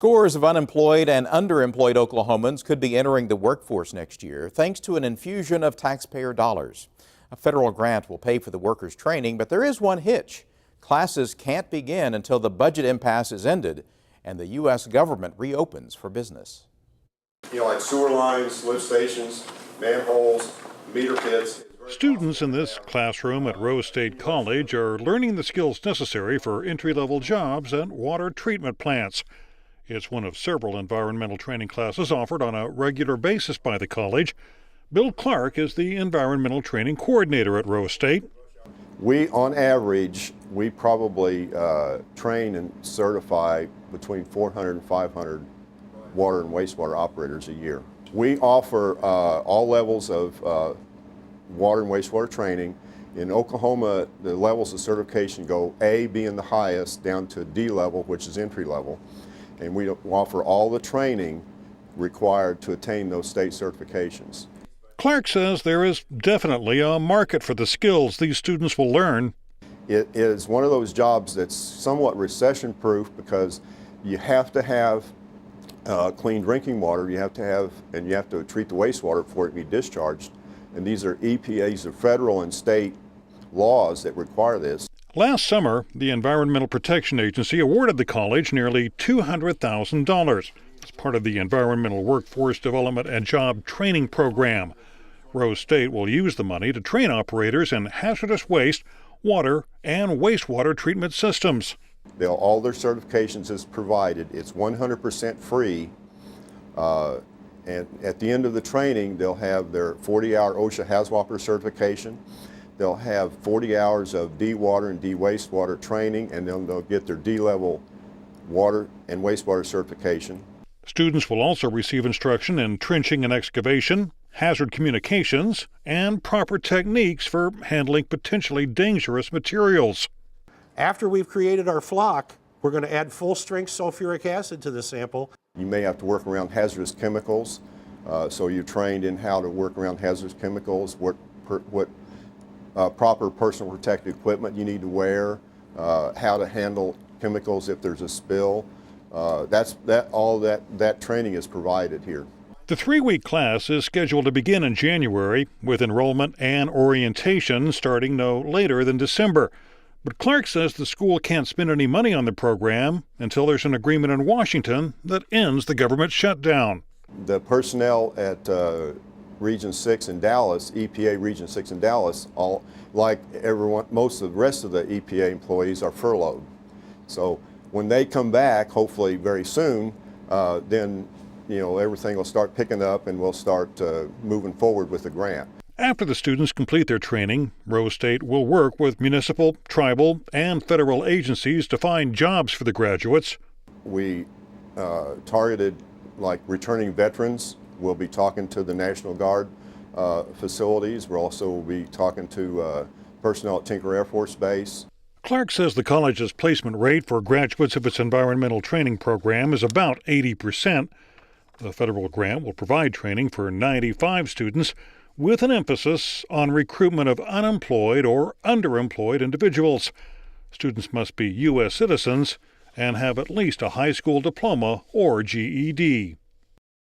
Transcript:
Scores of unemployed and underemployed Oklahomans could be entering the workforce next year thanks to an infusion of taxpayer dollars. A federal grant will pay for the workers' training, but there is one hitch. Classes can't begin until the budget impasse is ended and the U.S. government reopens for business. Like sewer lines, lift stations, manholes, meter pits. Students in this classroom at Rose State College are learning the skills necessary for entry-level jobs at water treatment plants. It's one of several environmental training classes offered on a regular basis by the college. Bill Clark is the environmental training coordinator at Rose State. On average, we probably train and certify between 400 and 500 water and wastewater operators a year. We offer all levels of water and wastewater training. In Oklahoma, the levels of certification go A being the highest down to D level, which is entry level. And we offer all the training required to attain those state certifications. Clark says there is definitely a market for the skills these students will learn. It is one of those jobs that's somewhat recession-proof because you have to have clean drinking water, you have to treat the wastewater before it can be discharged. And these are EPA's of federal and state laws that require this. Last summer, the Environmental Protection Agency awarded the college nearly $200,000 as part of the Environmental Workforce Development and Job Training Program. Rose State will use the money to train operators in hazardous waste, water, and wastewater treatment systems. All their certifications is provided. It's 100% free. And at the end of the training, they'll have their 40-hour OSHA HAZWOPER certification. They'll have 40 hours of D-water and D-wastewater training, and then they'll get their D-level water and wastewater certification. Students will also receive instruction in trenching and excavation, hazard communications, and proper techniques for handling potentially dangerous materials. After we've created our flock, we're going to add full-strength sulfuric acid to the sample. You may have to work around hazardous chemicals, so you're trained in how to work around hazardous chemicals, what proper personal protective equipment you need to wear, how to handle chemicals if there's a spill. All that training is provided here. The 3-week class is scheduled to begin in January, with enrollment and orientation starting no later than December. But Clark says the school can't spend any money on the program until there's an agreement in Washington that ends the government shutdown. The personnel at Region 6 in Dallas, EPA Region 6 in Dallas, most of the rest of the EPA employees are furloughed. So when they come back, hopefully very soon, then everything will start picking up and we'll start moving forward with the grant. After the students complete their training, Rose State will work with municipal, tribal, and federal agencies to find jobs for the graduates. We targeted returning veterans. We'll be talking to the National Guard facilities. We'll also be talking to personnel at Tinker Air Force Base. Clark says the college's placement rate for graduates of its environmental training program is about 80%. The federal grant will provide training for 95 students, with an emphasis on recruitment of unemployed or underemployed individuals. Students must be U.S. citizens and have at least a high school diploma or GED.